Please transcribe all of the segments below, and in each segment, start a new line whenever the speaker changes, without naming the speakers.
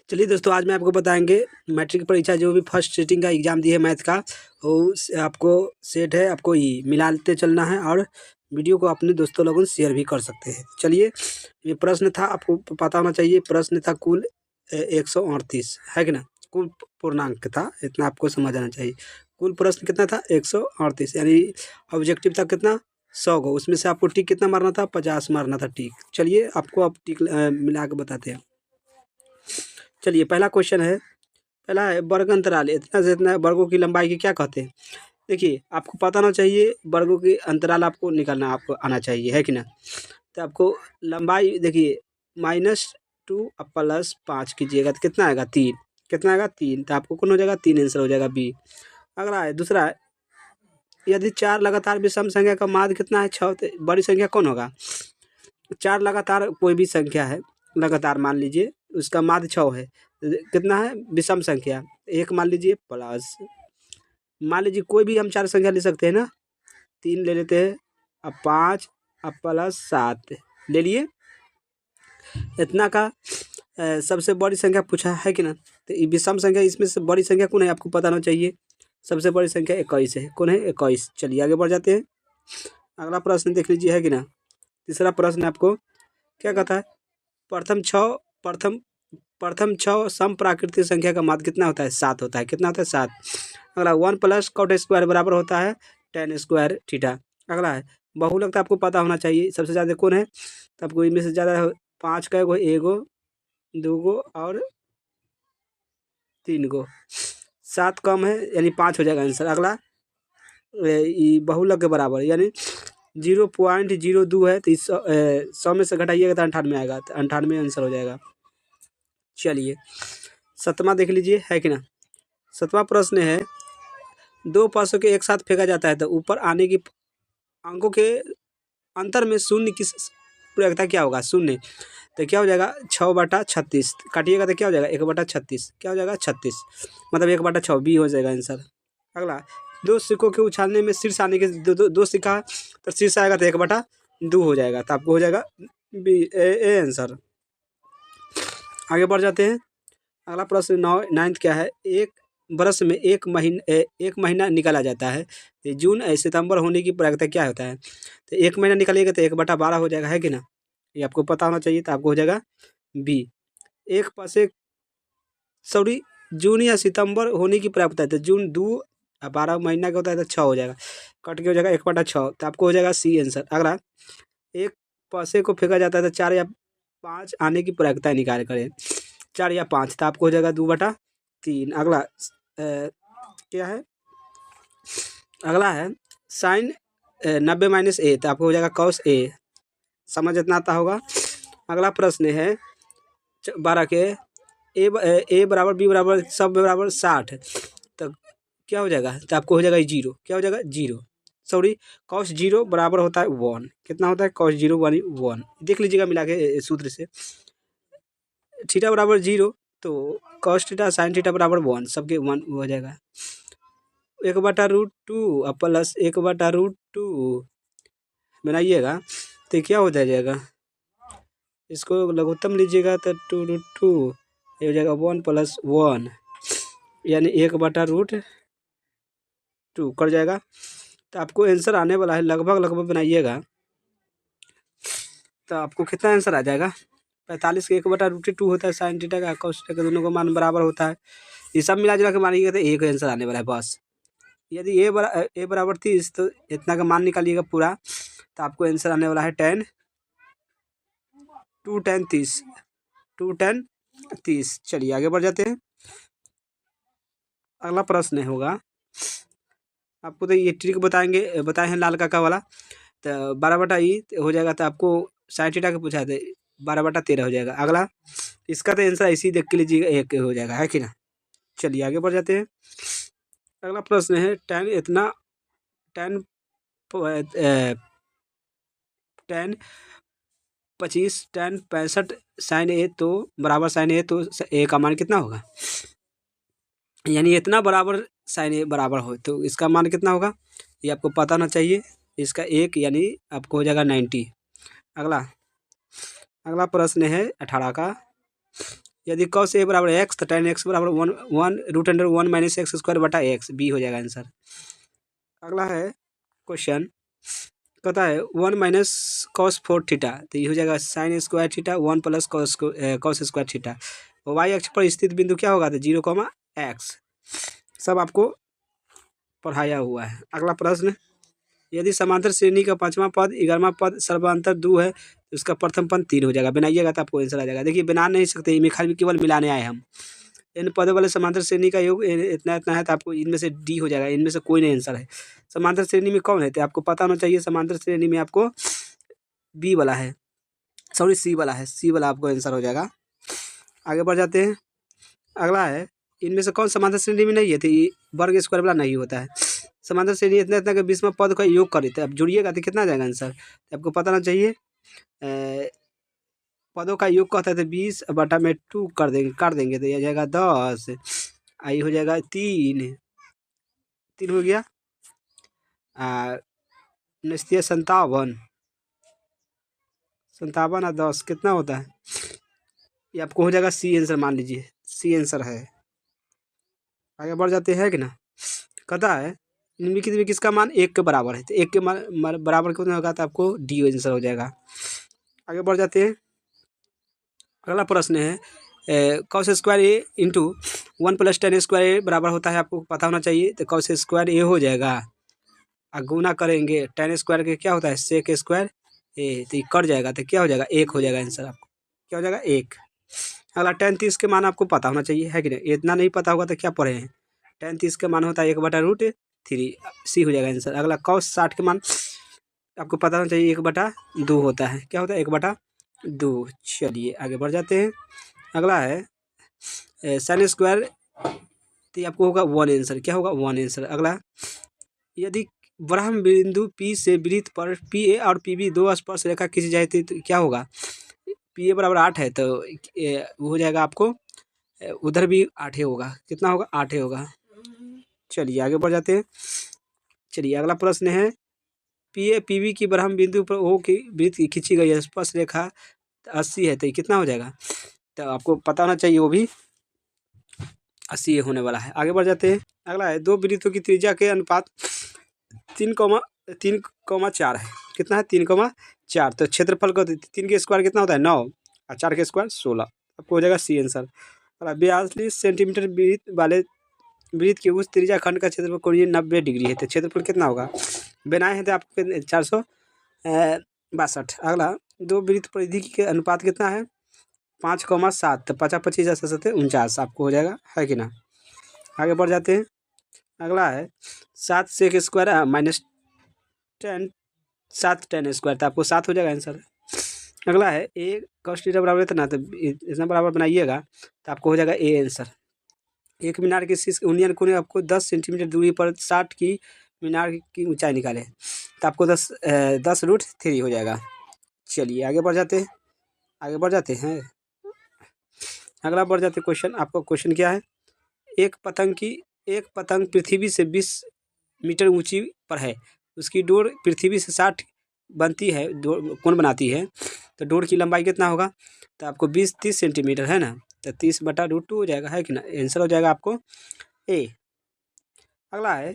चलिए दोस्तों, आज मैं आपको बताएंगे मैट्रिक परीक्षा जो भी फर्स्ट सीटिंग का एग्ज़ाम दी है मैथ का, वो आपको सेट है, आपको ये मिलाते चलना है और वीडियो को अपने दोस्तों लोगों से शेयर भी कर सकते हैं। चलिए, ये प्रश्न था, आपको पता होना चाहिए। प्रश्न था कुल 138 है कि ना, कुल पूर्णांक था, इतना आपको समझ आना चाहिए। कुल प्रश्न कितना था? 138, यानी ऑब्जेक्टिव था कितना? 100 को। उसमें से आपको टिक कितना मारना था? 50 मारना था टिक। चलिए, आपको अब टिक मिला के बताते हैं। चलिए, पहला क्वेश्चन है, पहला है वर्ग अंतराल इतना से इतना वर्गों की लंबाई की क्या कहते हैं। देखिए, आपको पता होना चाहिए वर्गों की अंतराल आपको निकालना आपको आना चाहिए, है कि ना। तो आपको लंबाई देखिए, -2 अब +5 कीजिएगा तो कितना आएगा? 3। कितना आएगा? 3। तो आपको कौन हो जाएगा? 3 आंसर हो जाएगा बी। अगला है, दूसरा है, यदि 4 लगातार विषम संख्या का माध्य कितना है? 6। तो बड़ी संख्या कौन होगा? 4 लगातार कोई भी संख्या है, लगातार मान लीजिए, उसका माध्य 6 है। कितना है? विषम संख्या। एक मान लीजिए प्लस, मान लीजिए कोई भी हम 4 संख्या ले सकते हैं ना। 3 ले लेते हैं, अब 5, अब +7 ले लिए। इतना का सबसे बड़ी संख्या पूछा है कि ना। तो ये विषम संख्या, इसमें से बड़ी संख्या कौन है आपको पता होना चाहिए। सबसे बड़ी संख्या 21 है। कौन है? 21। चलिए आगे बढ़ जाते हैं। अगला प्रश्न देख लीजिए, है कि ना। तीसरा प्रश्न आपको क्या कहता है? प्रथम 6 प्रथम प्रथम 6 सम प्राकृतिक संख्या का माध्य कितना होता है? 7 होता है। कितना होता है? 7। अगला 1 + cot स्क्वायर बराबर होता है tan स्क्वायर थीटा। अगला है, बहुलक तो आपको पता होना चाहिए, सबसे ज़्यादा कौन है? तो आपको इनमें से ज़्यादा 5 का एगो, 2 गो और 3 गो। 7 कम है, यानी 5 हो जाएगा आंसर। अगला बहुलक के बराबर, यानी 0.02 है, तो 100 में से घटाइएगा तो 98 आएगा, तो 98 आंसर हो जाएगा। चलिए, 7वां देख लीजिए, है कि ना। 7वां प्रश्न है, 2 पैसों के एक साथ फेंका जाता है तो ऊपर आने की अंकों के अंतर में शून्य की प्रयोगता क्या होगा? शून्य। तो क्या हो जाएगा? 6/36 काटिएगा तो क्या हो जाएगा? 1/36। क्या हो जाएगा? 36, मतलब 1/6 बी हो जाएगा आंसर। अगला, 2 सिक्कों के उछालने में शीर्ष आने के दो सिक्का तो शीर्ष आएगा तो 1/2 हो जाएगा, तो आपको हो जाएगा बी ए आंसर। आगे बढ़ जाते हैं। अगला प्रश्न 9th क्या है? एक बरस में एक महीना निकाला जाता है, जून सितंबर होने की प्रायिकता क्या होता है? तो 1 महीना निकालिएगा तो 1/12 हो जाएगा, है कि ना। ये आपको पता होना चाहिए, तो आपको हो जाएगा बी। एक पासे सॉरी, जून या सितंबर होने की प्रायिकता है, तो जून 2 12 महीना का होता है तो 6 हो जाएगा, कट के हो जाएगा 1/6, तो आपको हो जाएगा सी आंसर। अगला, एक पैसे को फेंका जाता है तो 4 या 5 आने की प्रायिकता निकाल करें। 4 या 5, तो आपको हो जाएगा 2/3। अगला क्या है? अगला है साइन 90 - a, तो आपको हो जाएगा cos a। समझ इतना आता होगा। अगला प्रश्न है 12 के, a बराबर b बराबर सब बराबर 60, तो क्या हो जाएगा? तो आपको हो जाएगा 0। क्या हो जाएगा? 0। सॉरी, cos 0 बराबर होता है 1। कितना होता है? cos 0 1 1। देख लीजिएगा मिला के सूत्र से। थीटा बराबर 0, तो cos थीटा sin थीटा बराबर 1, सबके 1 हो जाएगा। 1/√2 प्लस 1/√2 बनाइएगा तो क्या हो जाएगा? इसको लघुत्तम लीजिएगा तो 2√2, ये हो जाएगा 1 + 1, यानी 1/√2 कर जाएगा। तो आपको आंसर आने वाला है, लगभग बनाइएगा तो आपको कितना आंसर आ जाएगा? 45 के 1/√2 होता है साइन थीटा का, cos थीटा का, दोनों का मान बराबर होता है। ये सब मिला जुला के मानिएगा तो एक आंसर आने वाला है बस। यदि ए बराबर 30, तो इतना का मान निकालिएगा पूरा, तो आपको आंसर आने वाला है 2 tan 30। चलिए आगे बढ़ जाते हैं। अगला प्रश्न होगा, आपको तो ये ट्रिक बताए हैं लाल काका वाला, तो 12/e हो जाएगा, तो आपको साइन थीटा का पूछा था, 12/13 हो जाएगा। अगला, इसका तो आंसर ऐसे ही देख के लीजिएगा, एक हो जाएगा, है कि ना। चलिए आगे बढ़ जाते हैं। अगला प्रश्न है tan 25 tan 65 साइन ए तो बराबर साइन ए, तो ए का मान कितना होगा? यानी इतना बराबर साइन ए बराबर हो तो इसका मान कितना होगा? ये आपको पता होना चाहिए। इसका 1, यानी आपको हो जाएगा 90। अगला प्रश्न है 18 का, यदि कॉस ए बराबर एक्स तो tan x बराबर 1 माइनस एक्स स्क्वायर बटा एक्स, बी हो जाएगा आंसर। अगला है क्वेश्चन, कहता है 1 माइनस कॉस 4 थीटा, तो ये हो जाएगा sine square theta 1 plus cos square theta. Y अक्ष पर स्थित बिंदु क्या होगा, तो 0, सब आपको पढ़ाया हुआ है। अगला प्रश्न, यदि समांतर श्रेणी का 5वां पद 11वां पद सर्वांतर 2 है तो उसका प्रथम पद 3 हो जाएगा। बनाइएगा तो आपको आंसर आ जाएगा। देखिए बना नहीं सकते, इनमें खाली केवल मिलाने आए हम। इन पदों वाले समांतर श्रेणी का योग इतना इतना है तो आपको इनमें से डी हो जाएगा, इनमें से कोई नहीं आंसर है। समांतर श्रेणी में कौन है तो आपको पता होना चाहिए। समांतर श्रेणी में आपको बी वाला है, सॉरी सी वाला है, सी वाला आपको आंसर हो जाएगा। आगे बढ़ जाते हैं। अगला है, इनमें से कौन समांतर श्रेणी में नहीं है, तो ये वर्ग स्क्वायर वाला नहीं होता है। समांतर श्रेणी इतना इतना के 20वां पद का योग कर देते हैं। अब जुड़िएगा तो कितना आ जाएगा आंसर, तो आपको पता होना चाहिए। पदों का योग कहता है तो 20 बटा में 2 कर देंगे तो यह जाएगा 10, आई हो जाएगा 3 हो गया। निश्चय 57 और 10 कितना होता है, ये आपको हो जाएगा सी आंसर, मान लीजिए सी आंसर है। आगे बढ़ जाते हैं कि ना, कहता है निम्नलिखित में किसका मान 1 के बराबर है, तो 1 के मान बराबर कितना होगा, तो आपको डी आंसर हो जाएगा। आगे बढ़ जाते हैं। अगला प्रश्न है कॉस स्क्वायर ए इंटू 1 प्लस tan स्क्वायर ए बराबर होता है, आपको पता होना चाहिए। तो कॉस स्क्वायर ए हो जाएगा, और गुना करेंगे tan स्क्वायर के क्या होता है सेक स्क्वायर ए, तो ये कट जाएगा तो क्या हो जाएगा 1 हो जाएगा आंसर। आपको क्या हो जाएगा 1। अगला tan 30 के मान आपको पता होना चाहिए, है कि नहीं। इतना नहीं पता होगा तो क्या पढ़े हैं। tan 30 के मान होता है 1/√3, सी हो जाएगा आंसर। अगला cos 60 के मान आपको पता होना चाहिए 1/2 होता है, क्या होता है 1/2। चलिए आगे बढ़ जाते हैं। अगला है साइन स्क्वायर, तो आपको होगा 1 आंसर, क्या होगा 1 आंसर। अगला, यदि ब्रह्म बिंदु P से वृत्त पर PA और PB दो स्पर्श रेखा खींची जाए तो क्या होगा। PA बराबर 8 है तो वो हो जाएगा आपको उधर भी 8 ही होगा, कितना होगा 8 ही होगा। चलिए आगे बढ़ जाते हैं। चलिए अगला प्रश्न है, PA PB की ब्रह्म बिंदु पर O की वृत्त की खींची गई स्पर्श रेखा 80 है, तो ये कितना हो जाएगा, तो आपको पता होना चाहिए वो भी 80 होने वाला है। आगे बढ़ जाते हैं। अगला है, दो वृत्तों की त्रिज्या के अनुपात 3,4 है, कितना है 3,4। तो क्षेत्रफल को 3 के स्क्वायर कितना होता है 9 और 4 के स्क्वायर 16, आपको हो जाएगा सी आंसर। 42 सेंटीमीटर वृत्त वाले वृत्त के उस त्रिज्या खंड का क्षेत्रफल कोणीय 90 डिग्री है, तो क्षेत्रफल कितना होगा, बनाए हैं तो आपके 462। अगला, दो वृत्त परिधि के अनुपात कितना है 5,7, तो 50 25 7 49 आपको हो जाएगा, है कि ना। आगे बढ़ जाते हैं। अगला है 7 sec square minus 7 tan square, तो आपको 7 हो जाएगा आंसर। अगला है ए cos थीटा बराबर इतना, तो इतना बराबर बनाइएगा तो आपको हो जाएगा ए आंसर। एक मीनार के शीर्ष यूनियन कोण आपको 10 सेंटीमीटर दूरी पर 60 की मीनार की ऊंचाई निकाले, तो आपको 10√3 हो जाएगा। चलिए आगे बढ़ जाते हैं। अगला बढ़ जाते क्वेश्चन। आपका क्वेश्चन क्या है, एक पतंग पृथ्वी से 20 मीटर ऊंची पर है, उसकी डोर पृथ्वी से 60 बनती है, कोण बनाती है, तो डोर की लंबाई कितना होगा, तो आपको 20-30 सेंटीमीटर है ना, तो 30/√2 हो जाएगा, है कि ना। आंसर हो जाएगा आपको ए। अगला है,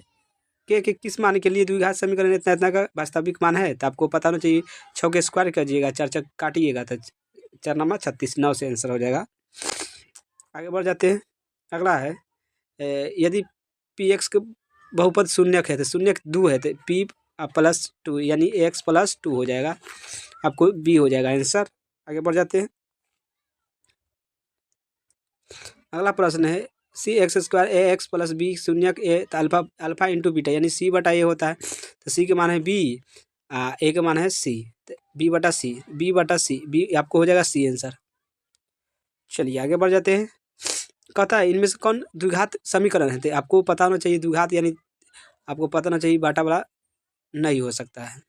के किस मान के लिए द्विघात समीकरण इतना इतना का वास्तविक मान है, तो आपको पता होना चाहिए। 6 के स्क्वायर करिएगा, 4 काटिएगा तो 4 × 36, 9 से आंसर हो जाएगा। आगे बढ़ जाते हैं। अगला है, यदि px के बहुपद शून्यक है तो शून्यक 2 है, तो p +2 यानी x + 2 हो जाएगा, आपको b हो जाएगा आंसर। आगे बढ़ जाते हैं। अगला प्रश्न है, cx² ax + b शून्यक a, तो अल्फा इंटू बीटा यानी c/a होता है, तो c के मान है b, a के मान है c, तो b/c आपको हो जाएगा c आंसर। चलिए आगे बढ़ जाते हैं। कहता है, इनमें से कौन द्विघात समीकरण है, तो आपको पता होना चाहिए द्विघात यानी आपको पता होना चाहिए बाटा वाला नहीं हो सकता है।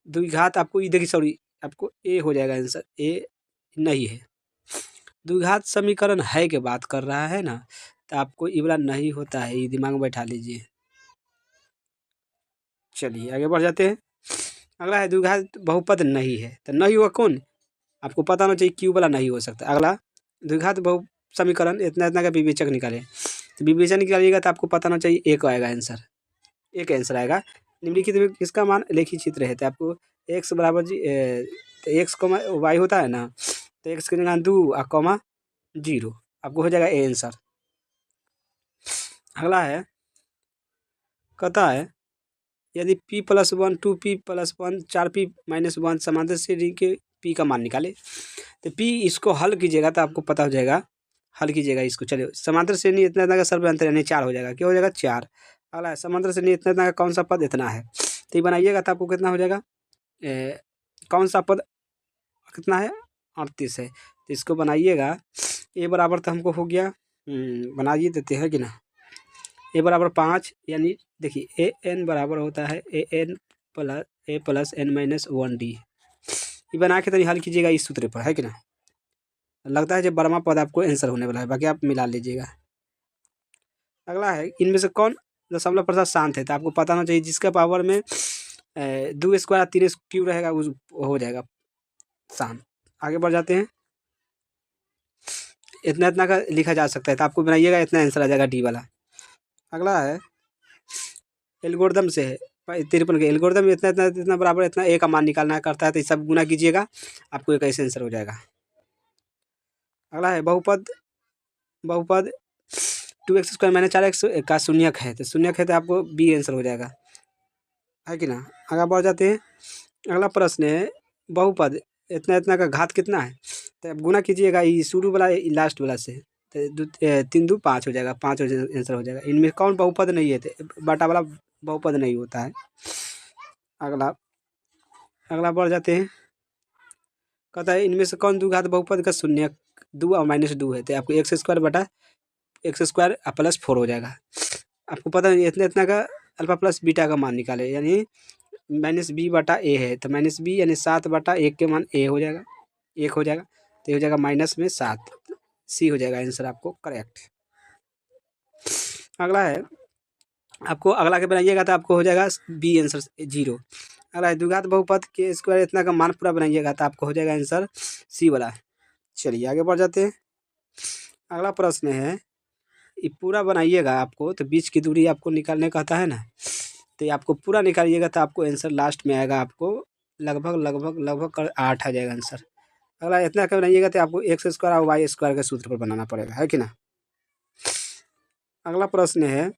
द्विघात आपको देखिए सॉरी आपको ए हो जाएगा आंसर, ए नहीं है। द्विघात समीकरण है के बात कर रहा है ना, तो आपको ये वाला नहीं होता है, ये दिमाग में बैठा लीजिए। चलिए आगे बढ़ जाते हैं। अगला है, द्विघात बहुपद नहीं है, तो नहीं हुआ कौन, आपको पता होना चाहिए क्यू वाला नहीं हो सकता। अगला, द्विघात बहु समीकरण इतना इतना का विवेचक निकालें। तो विवेचन निकालिएगा तो आपको पता होना चाहिए एक आएगा आंसर, एक आंसर आएगा। निम्नलिखित में किसका मान लेखी चित्र है, तो आपको एक्स बराबर तो एक्स कॉमा वाई होता है ना, तो एक्स की जगह 2 और कॉमा 0 आपको हो जाएगा ए आंसर। अगला है, कहता है यदि p + 1 2p + 1 4p - 1 समांतर श्रेणी के p का मान निकाले। तो p इसको हल कीजिएगा तो आपको पता हो जाएगा, हल कीजिएगा इसको। चलिए, समांतर श्रेणी इतना इतना का सर्वअंतर यानी 4 हो जाएगा, क्या हो जाएगा 4। अगला है, समांतर श्रेणी इतना इतना का कौन सा पद इतना है, तो ये बनाइएगा तो आपको कितना हो जाएगा, कौन सा पद कितना है 38 है, तो इसको बनाइएगा। ए बराबर तो हमको हो गया, बना ही देते हैं कि ना, ए बराबर 5 यानी देखिए ए एन बराबर होता है ए प्लस एन माइनस 1 डी। ये बना के तनी हल कीजिएगा इस सूत्र पर, है कि ना। लगता है जब बड़ा पद आपको आंसर होने वाला है, बाकी आप मिला लीजिएगा। अगला है, इनमें से कौन दशमलव प्रसाद शांत है, तो आपको पता होना चाहिए जिसका पावर में 2 स्क्वायर 3 क्यूब रहेगा उस हो जाएगा शांत। आगे बढ़ जाते हैं, इतना इतना का लिखा जा सकता है, तो आपको बनाइएगा इतना आंसर आ जाएगा डी वाला। अगला है, एल्गोरिदम से है 53 के एल्गोरिदम में इतना इतना इतना बराबर इतना ए का मान निकालना करता है, तो सब गुना कीजिएगा आपको एक ऐसे आंसर हो जाएगा। अगला है, बहुपद 2x² - 4x का शून्यक है, तो शून्यक है तो आपको बी आंसर हो जाएगा, है कि ना। आगे बढ़ जाते हैं, अगला प्रश्न है, बहुपद इतना इतना का घात कितना है, तो आप गुना कीजिएगा ये शुरू वाला लास्ट वाला से, तो 3 2 5 हो जाएगा, 5 आंसर हो जाएगा। इनमें कौन बहुपद नहीं है, तो बाटा वाला बहुपद नहीं होता है। अगला बढ़ जाते हैं, कहता है इनमें से कौन द्विघात बहुपद का शून्यक 2 और -2 है, तो आपको x² बटा x² प्लस 4 हो जाएगा। आपको पता है इतना इतना का अल्फा प्लस बीटा का मान निकाले, यानी -b बटा a है, तो -b यानी 7 बटा 1 के मान a हो जाएगा, 1 हो जाएगा, तो हो जाएगा -7, सी हो जाएगा आंसर आपको करेक्ट। अगला है, आपको अगला के बनाइएगा तो आपको हो जाएगा बी आंसर 0। अगला है, द्विघात बहुपद के स्क्वायर इतना का मान पूरा बनाइएगा तो आपको हो जाएगा आंसर सी वाला। चलिए आगे बढ़ जाते हैं, अगला प्रश्न है, ये पूरा बनाइएगा आपको, तो बीच की दूरी आपको निकालने कहता है ना, तो ये आपको पूरा निकालिएगा तो आपको आंसर लास्ट में आएगा, आपको लगभग कर 8 आ जाएगा आंसर। अगला इतना का बनाइएगा तो आपको x² और y² के सूत्र पर बनाना पड़ेगा, है कि ना। अगला प्रश्न है,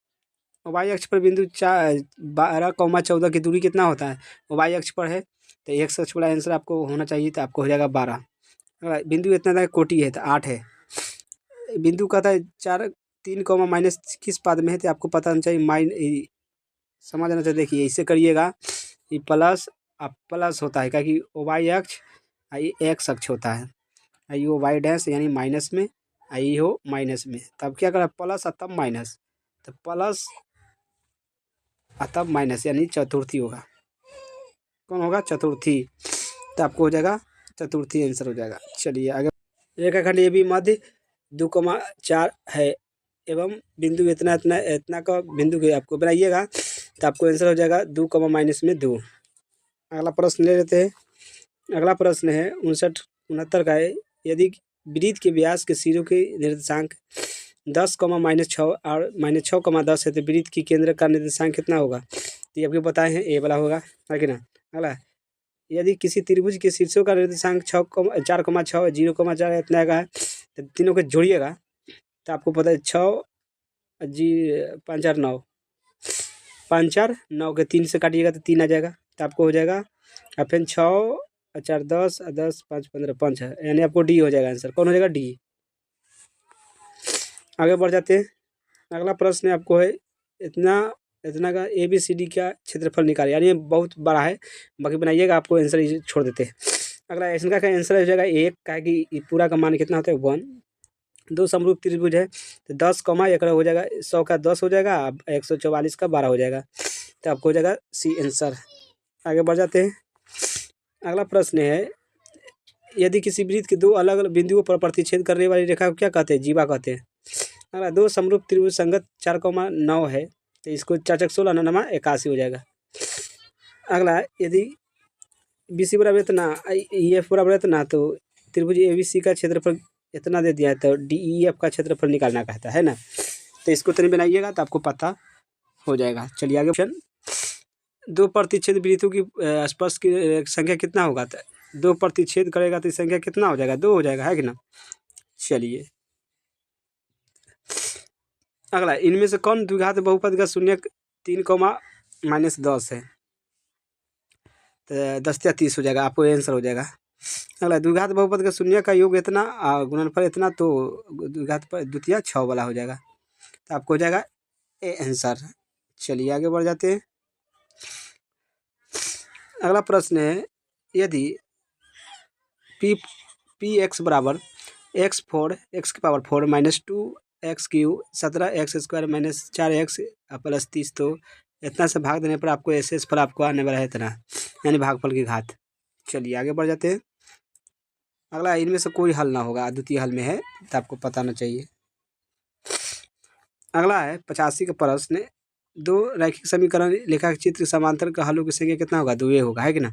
वाई अक्ष पर बिंदु 12,14 की दूरी कितना होता है, वाई अक्ष पर है, तो x अक्ष वाला आंसर आपको होना चाहिए, तो आपको हो जाएगा 12। अगर बिंदु इतना था कोटि है तो 8 है। बिंदु कहता है 3, माइनस किस पद में है, तो आपको पता होना चाहिए समझ आना चाहिए। देखिए इससे करिएगा, ये प्लस होता है, क्योंकि वाई अक्ष ये एक्स अक्ष होता है, आई हो वाई डैश यानी माइनस में, आई हो माइनस में, तब क्या करा प्लस और तब माइनस, तो प्लस और तब माइनस यानी चतुर्थी होगा, कौन होगा चतुर्थी, तो आपको हो जाएगा चतुर्थी आंसर हो जाएगा। चलिए आगे, रेखाखंड ए बी मध्य 2,4 है एवं बिंदु इतना इतना इतना का बिंदु के आपको बनाइएगा तो आपको आंसर हो जाएगा 2, -2। अगला प्रश्न ले लेते हैं, अगला प्रश्न है 69 का है, यदि वृत्त के व्यास के सिरों के निर्देशांक 10, -6 और -6, 10 है, तो वृत्त की केंद्र का निर्देशांक कितना होगा, तो ये आपको बताए हैं ए वाला होगा, है कि ना। अगला, यदि किसी त्रिभुज के शीर्षों का निर्देशांक 4,6 0,4 इतना का है, तो तीनों को जोड़िएगा तो आपको पता है 6 5 4 9, 5 4 9 के 3 से काटिएगा तो 3 आ जाएगा, तो आपको हो जाएगा, और फिर 6 4 10 10 5 15 5 है, यानी आपको डी हो जाएगा आंसर, कौन हो जाएगा डी। आगे बढ़ जाते हैं, अगला प्रश्न आपको है, इतना का ABCD का क्षेत्रफल निकालिए, यानी बहुत बड़ा है, बाकी बनाइएगा आपको आंसर छोड़ देते हैं। अगला इसका आंसर हो जाएगा 1, का कि पूरा का मान कितना होता है 1। 2 समरूप त्रिभुज है, तो 10, एक हो जाएगा 100 का 10 हो जाएगा, 144 का 12 हो जाएगा, तो आपको हो जाएगा सी आंसर। आगे बढ़ जाते हैं, अगला प्रश्न है, यदि किसी वृत्त के 2 अलग अलग बिंदुओं पर प्रतिच्छेद करने वाली रेखा को क्या कहते हैं, जीवा कहते हैं। अगला 2 समरूप त्रिभुज संगत 4,9 है, तो इसको 4 × 16 9 81 हो जाएगा। अगला, यदि BC बराबर इतना EF बराबर इतना, तो त्रिभुज ABC का क्षेत्रफल इतना दे दिया है, तो DEF का क्षेत्रफल निकालना कहता है ना। तो इसको तनी बनाइएगा तो आपको पता हो जाएगा। चलिए आगे क्वेश्चन, 2 प्रतिच्छेद वृत्तों की स्पर्श की संख्या कितना होगा। तो 2 प्रतिच्छेद करेगा तो संख्या कितना हो जाएगा, 2 हो जाएगा, है कि ना। चलिए अगला, इनमें से कौन द्विघात बहुपद का शून्यक 3, -10 है। तो 10 या 30 हो जाएगा, आपको आंसर हो जाएगा। अगला, द्विघात बहुपद का शून्य का योग इतना गुणनफल इतना, तो द्विघात पर द्वितीय 6 वाला हो जाएगा, तो आपको हो जाएगा ए आंसर। चलिए आगे बढ़ जाते हैं। अगला प्रश्न है, यदि पी एक्स बराबर x4 x की पावर 4 -2x³ 17x² -4x + 30, तो इतना से भाग देने पर आपको एस फल आपको आने वाला है इतना, यानी भागफल की घात। चलिए आगे बढ़ जाते हैं। अगला, इनमें से कोई हल ना होगा, द्वितीय हल में है, तो आपको पता होना चाहिए। अगला है 85 का प्रश्न, 2 रैखिक समीकरण लेखा चित्र समांतर का हलों की संख्या कितना होगा, 2 होगा, है कि ना।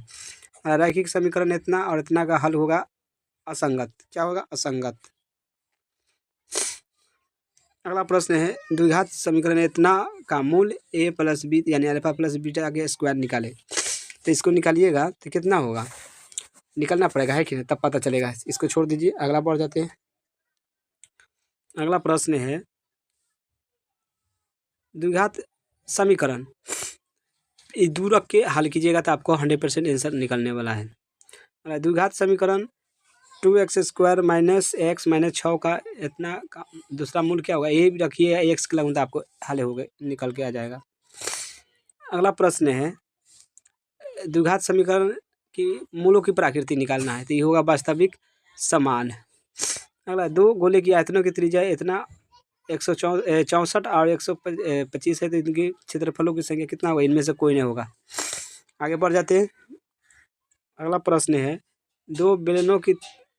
रैखिक समीकरण इतना और इतना का हल होगा असंगत। क्या होगा, असंगत। अगला प्रश्न है, द्विघात समीकरण इतना का मूल a + b यानी अल्फा + बीटा के स्क्वायर निकाले। तो इसको निकालिएगा तो कितना होगा, निकलना पड़ेगा, है कि नहीं, तब पता चलेगा। इसको छोड़ दीजिए, अगला बढ़ जाते हैं। अगला प्रश्न है, द्विघात समीकरण इस दो रख के हल कीजिएगा तो आपको 100% आंसर निकलने वाला है। द्विघात समीकरण 2x² -x -6 का इतना का दूसरा मूल क्या होगा, ये भी रखिए, x के लगूँ तो आपको हल हो गए, निकल के आ जाएगा। अगला प्रश्न है, द्विघात समीकरण की मूलों की प्रकृति निकालना है, तो ये होगा वास्तविक समान। अगला, 2 गोले की आयतनों की त्रिज्या इतना 164 और 125 है, तो इनके क्षेत्रफलों की संख्या कितना होगा, इनमें से कोई नहीं होगा। आगे बढ़ जाते हैं। अगला प्रश्न है, 2 बेलनों की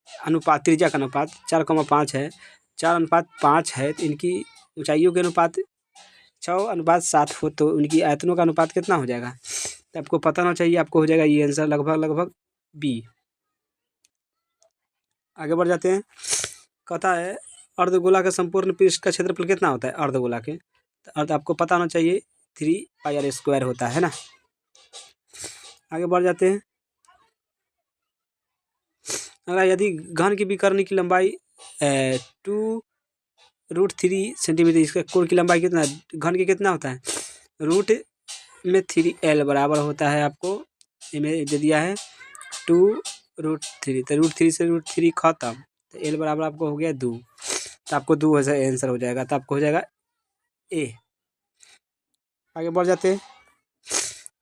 अनुपात, त्रिज्या का अनुपात 4,5 है, 4:5 है, तो इनकी ऊंचाइयों के अनुपात 6:7 हो, तो उनकी आयतनों का अनुपात कितना हो जाएगा, तो आपको पता होना चाहिए। आपको हो जाएगा ये आंसर लगभग बी। आगे बढ़ जाते हैं। कहता है, अर्धगोला के संपूर्ण पृष्ठ का क्षेत्रफल कितना होता है, अर्धगोला के, तो अर्ध आपको पता होना चाहिए 3πr² होता है ना। आगे बढ़ जाते हैं। अगर यदि घन की विकर्ण की लंबाई 2√3 सेंटीमीटर, इसका कोण की लंबाई कितना, घन की कितना होता है, रूट में 3l बराबर होता है, आपको इमें दे दिया है 2√3, तो √3 से √3 खत्म, तो l बराबर आपको हो गया 2, तो आपको 2 आंसर हो जाएगा, तो आपको हो जाएगा ए। आगे बढ़ जाते हैं।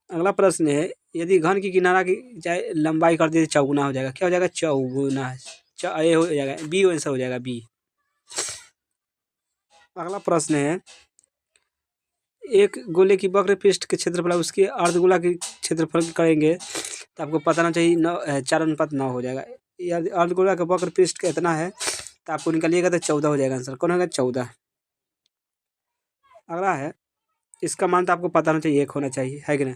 अगला प्रश्न है, यदि घन की किनारा की चाहे लंबाई कर दीजिए चौगुना हो जाएगा, क्या हो जाएगा, चौगुना, ए हो जाएगा, बी आंसर हो जाएगा, बी। अगला प्रश्न है, एक गोले की वक्र पृष्ठ के क्षेत्रफल उसके अर्धगोला के क्षेत्रफल करेंगे, तो आपको पता होना चाहिए 4:9 हो जाएगा। यदि अर्धगोला का वक्र पृष्ठ का इतना है, तो आपको निकालिएगा तो 14 हो जाएगा आंसर। कौन होगा, 14। अगला है, इसका मान तो आपको पता होना चाहिए 1 होना चाहिए, है कि ना,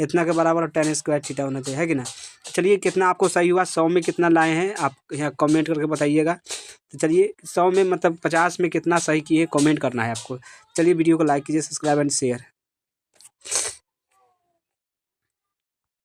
इतना के बराबर tan² थीटा होना चाहिए, है कि ना। चलिए कितना आपको सही हुआ, 100 में कितना लाए हैं आप यहाँ कमेंट करके बताइएगा। तो चलिए 100 में मतलब 50 में कितना सही किए कमेंट करना है आपको। चलिए वीडियो को लाइक कीजिए, सब्सक्राइब एंड शेयर।